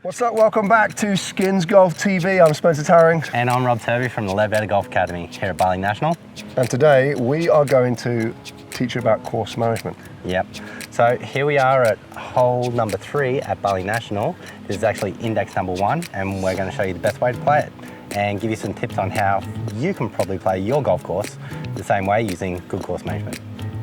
What's up? Welcome back to Skins Golf TV. I'm Spencer Tarring. And I'm Rob Turvey from the Leadbetter Golf Academy here at Bali National. And today we are going to teach you about course management. Yep. So here we are at hole number 3 at Bali National. This is actually index number 1, and we're going to show you the best way to play it and give you some tips on how you can probably play your golf course the same way using good course management.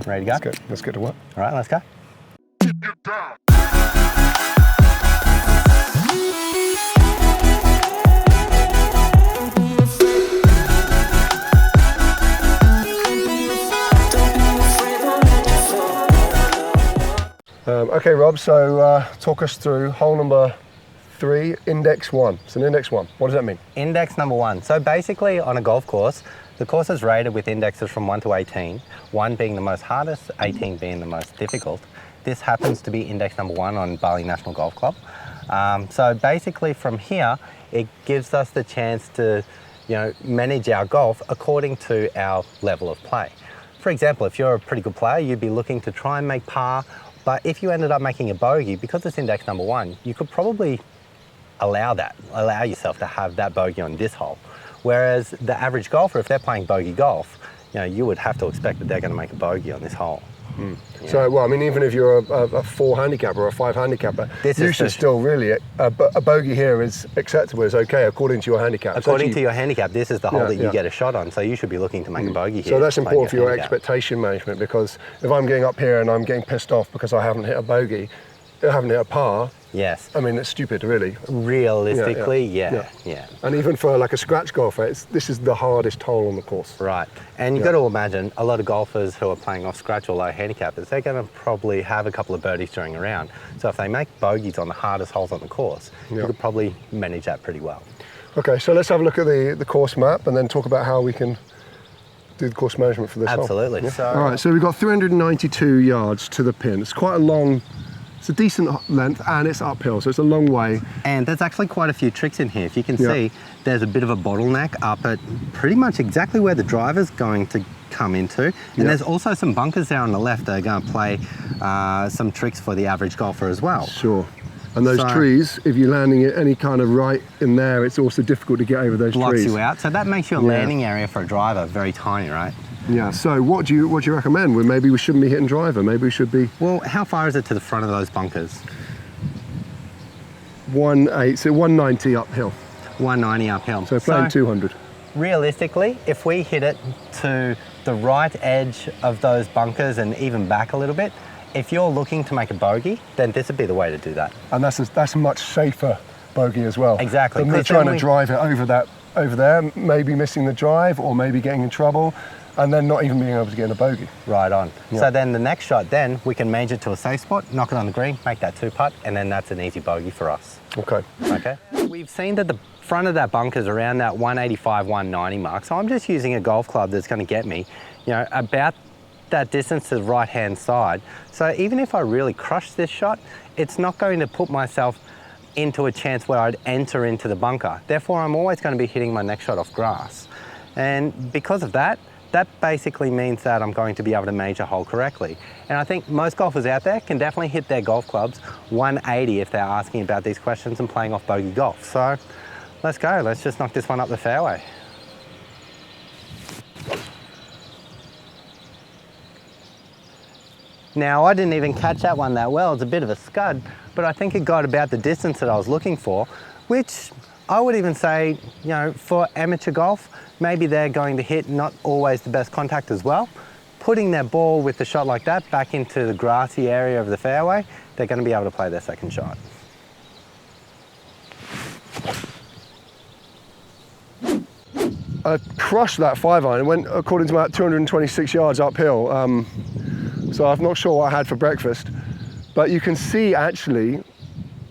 Ready to go? Let's get to work. All right, let's go. Okay, Rob, so talk us through hole number 3, index 1. It's an index 1. What does that mean? Index number 1. So basically on a golf course, the course is rated with indexes from 1 to 18, 1 being the most hardest, 18 being the most difficult. This happens to be index number 1 on Bali National Golf Club. So basically from here, it gives us the chance to manage our golf according to our level of play. For example, if you're a pretty good player, you'd be looking to try and make par, but if you ended up making a bogey, because it's index number 1, you could probably allow yourself to have that bogey on this hole. Whereas the average golfer, if they're playing bogey golf, you would have to expect that they're going to make a bogey on this hole. Yeah. So, well, I mean, even if you're a 4 handicapper or a 5 handicapper, you should still really, a bogey here is acceptable, is okay according to your handicap. According to your handicap, this is the hole that you get a shot on, so you should be looking to make a bogey here. So that's important for your expectation management, because if I'm getting up here and I'm getting pissed off because I haven't hit a bogey, I haven't hit a par. Yes. I mean, it's stupid, really. Realistically, yeah. And even for like a scratch golfer, this is the hardest hole on the course. Right. And you've got to imagine a lot of golfers who are playing off scratch or low handicappers, they're going to probably have a couple of birdies during a round. So if they make bogeys on the hardest holes on the course, you could probably manage that pretty well. Okay, so let's have a look at the course map and then talk about how we can do the course management for this hole. Absolutely. Yeah. So, all right, so we've got 392 yards to the pin. It's quite a long, it's a decent length, and it's uphill, so it's a long way. And there's actually quite a few tricks in here. If you can see, there's a bit of a bottleneck up at pretty much exactly where the driver's going to come into. And there's also some bunkers there on the left that are going to play some tricks for the average golfer as well. Sure. And those trees, if you're landing it any kind of right in there, it's also difficult to get over those trees. Blocks you out. So that makes your landing area for a driver very tiny, right? Yeah, so what do you recommend? Well, maybe we shouldn't be hitting driver, maybe we should be... Well, how far is it to the front of those bunkers? 190 uphill. 190 uphill. So playing 200. Realistically, if we hit it to the right edge of those bunkers and even back a little bit, if you're looking to make a bogey, then this would be the way to do that. And that's a much safer bogey as well. Exactly. Than me trying to drive it over there, maybe missing the drive or maybe getting in trouble, and then not even being able to get in a bogey. Right on. Yeah. So then the next shot, then we can manage it to a safe spot, knock it on the green, make that 2-putt, and then that's an easy bogey for us. Okay. Okay. We've seen that the front of that bunker is around that 185, 190 mark. So I'm just using a golf club that's going to get me, about that distance to the right-hand side. So even if I really crush this shot, it's not going to put myself into a chance where I'd enter into the bunker. Therefore, I'm always going to be hitting my next shot off grass. And because of that, that basically means that I'm going to be able to manage a hole correctly. And I think most golfers out there can definitely hit their golf clubs 180 if they're asking about these questions and playing off bogey golf. So let's go, let's just knock this one up the fairway. Now, I didn't even catch that one that well. It's a bit of a scud, but I think it got about the distance that I was looking for, which I would even say, for amateur golf, maybe they're going to hit not always the best contact as well. Putting their ball with a shot like that back into the grassy area of the fairway, they're going to be able to play their second shot. I crushed that 5-iron. It went according to about 226 yards uphill. So I'm not sure what I had for breakfast, but you can see actually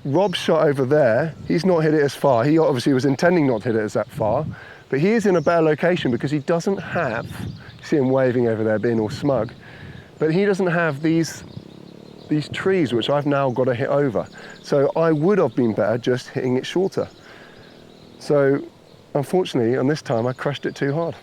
Rob's shot over there, he's not hit it as far. He obviously was intending not to hit it as that far, but he is in a better location because he doesn't have, you see him waving over there being all smug, but he doesn't have these trees which I've now got to hit over. So I would have been better just hitting it shorter. So unfortunately on this time I crushed it too hard.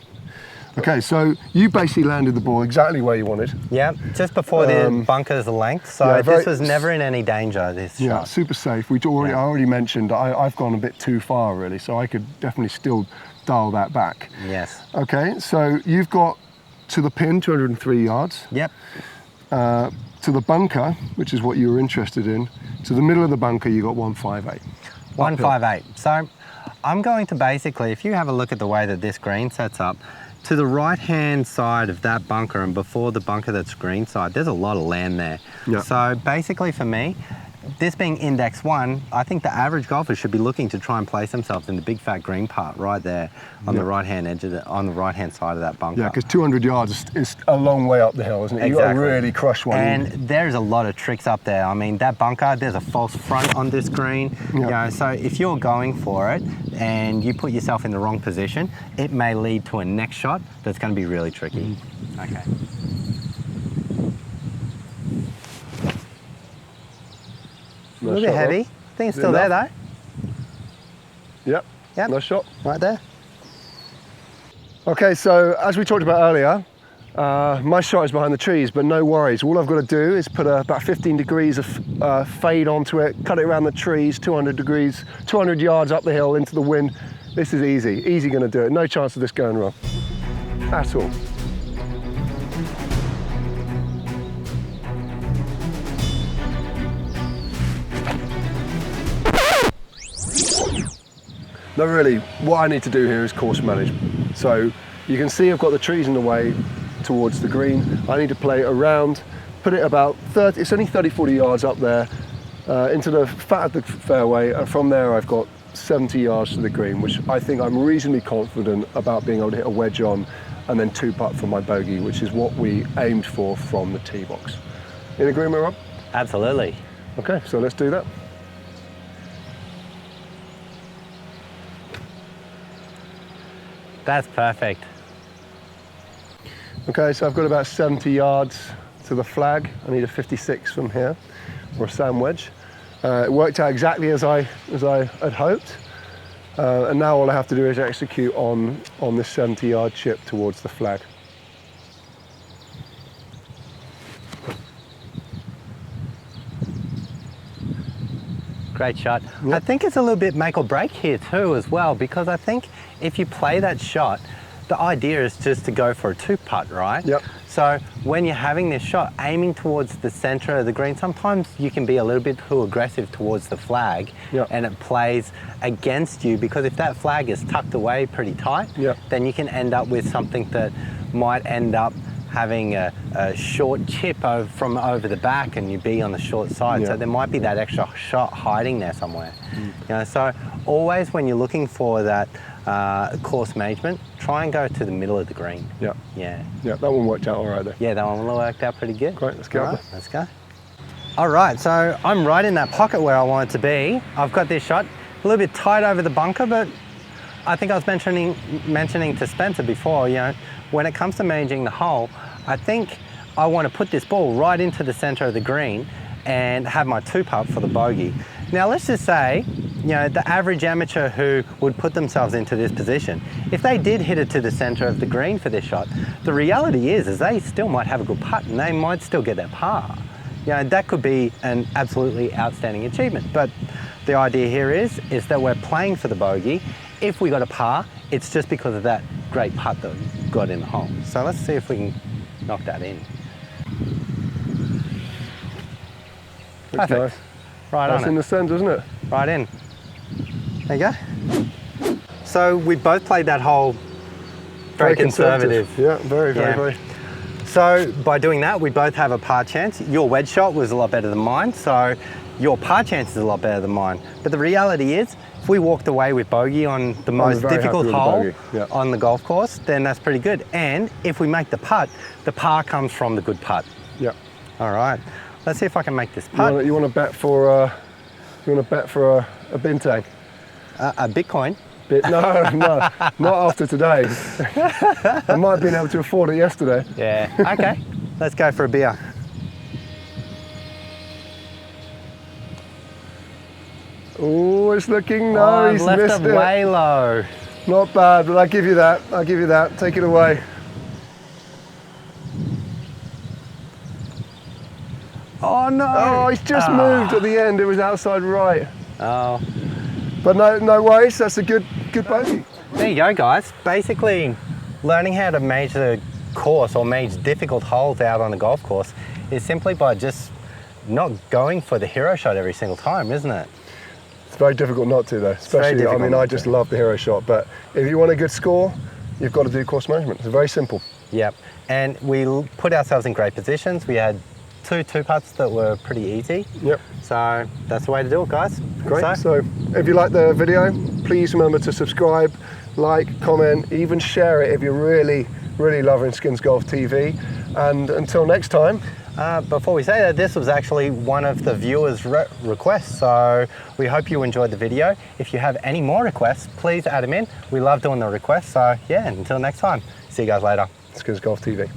Okay, so you basically landed the ball exactly where you wanted. Yeah, just before the bunker's length, so yeah, this was never in any danger, this Yeah, shot. super safe. I already mentioned I've gone a bit too far really, so I could definitely still dial that back. Yes. Okay, so you've got to the pin 203 yards, Yep. to the bunker, which is what you were interested in, to the middle of the bunker you got 158. 158. So I'm going to basically, if you have a look at the way that this green sets up, to the right-hand side of that bunker and before the bunker that's green side, there's a lot of land there. Yeah. So basically for me, this being index 1, I think the average golfer should be looking to try and place themselves in the big fat green part right there on the right-hand edge of on the right-hand side of that bunker. Yeah, because 200 yards is a long way up the hill, isn't it? You've got to Exactly. really crush one. And there's a lot of tricks up there. I mean, that bunker, there's a false front on this green. Yeah. You know, so if you're going for it and you put yourself in the wrong position, it may lead to a next shot that's going to be really tricky. Okay. A little bit heavy. I think it's still there though. Yep. Yep. Nice shot. Right there. Okay, so as we talked about earlier, my shot is behind the trees, but no worries. All I've got to do is put about 15 degrees of fade onto it, cut it around the trees, 200 degrees, 200 yards up the hill into the wind. This is easy. Easy going to do it. No chance of this going wrong at all. No, really, what I need to do here is course management. So you can see I've got the trees in the way towards the green. I need to play around, put it about 30, it's only 30, 40 yards up there into the fat of the fairway. And from there I've got 70 yards to the green, which I think I'm reasonably confident about being able to hit a wedge on and then 2-putt for my bogey, which is what we aimed for from the tee box. In agreement, Rob? Absolutely. Okay, so let's do that. That's perfect. Okay, so I've got about 70 yards to the flag. I need a 56 from here, or a sand wedge. It worked out exactly as I had hoped. And now all I have to do is execute on this 70-yard chip towards the flag. Great shot. Yep. I think it's a little bit make or break here too as well, because I think if you play that shot, the idea is just to go for a 2-putt, right? Yep. So when you're having this shot, aiming towards the center of the green, sometimes you can be a little bit too aggressive towards the flag. Yep. And it plays against you, because if that flag is tucked away pretty tight, Yep. then you can end up with something that might end up having a short chip from over the back and you be on the short side. Yeah. So there might be that extra shot hiding there somewhere. You know, so always when you're looking for that course management, try and go to the middle of the green. Yeah, Yeah. yeah, that one worked out all right there. Yeah, that one worked out pretty good. Great, let's go. All right, let's go. All right, so I'm right in that pocket where I want it to be. I've got this shot a little bit tight over the bunker, but I think I was mentioning to Spencer before, you know, when it comes to managing the hole, I think I want to put this ball right into the center of the green and have my 2-putt for the bogey. Now let's just say, you know, the average amateur who would put themselves into this position, if they did hit it to the center of the green for this shot, the reality is they still might have a good putt and they might still get that par. You know, that could be an absolutely outstanding achievement. But the idea here is that we're playing for the bogey. If we got a par, it's just because of that great putt that we got in the hole. So let's see if we can knock that in. Looks Perfect. nice. Right That's on in it. the centre, isn't it? Right in. There you go. So we both played that hole very conservative. Yeah, very, very, Yeah. very. So by doing that, we both have a par chance. Your wedge shot was a lot better than mine, so your par chance is a lot better than mine. But the reality is, if we walked away with bogey on the most very difficult happy with the hole bogey, yeah. on the golf course, then that's pretty good. And if we make the putt, the par comes from the good putt. Yeah. All right, let's see if I can make this putt. You want to bet for a bintang? A Bitcoin. No, not after today. I might have been able to afford it yesterday. Yeah, okay. Let's go for a beer. Oh, it's looking Oh, I've nice. left Missed it way low. Not bad, but I'll give you that. I'll give you that. Take it away. no! Oh, he's just moved at the end. It was outside right. Oh. But no worries. That's a good bogey. There you go, guys. Basically, learning how to manage the course or manage difficult holes out on a golf course is simply by just not going for the hero shot every single time, isn't it? It's very difficult not to, though. Especially, I mean, I just love the hero shot. But if you want a good score, you've got to do course management. It's very simple. Yep. And we put ourselves in great positions. We had two putts that were pretty easy. Yep. So that's the way to do it, guys. Great. So if you like the video, please remember to subscribe, like, comment, even share it if you're really loving Skins Golf TV. And until next time. Before we say that, this was actually one of the viewers' requests, so we hope you enjoyed the video. If you have any more requests, please add them in. We love doing the requests, so yeah, until next time. See you guys later. Skins Golf TV.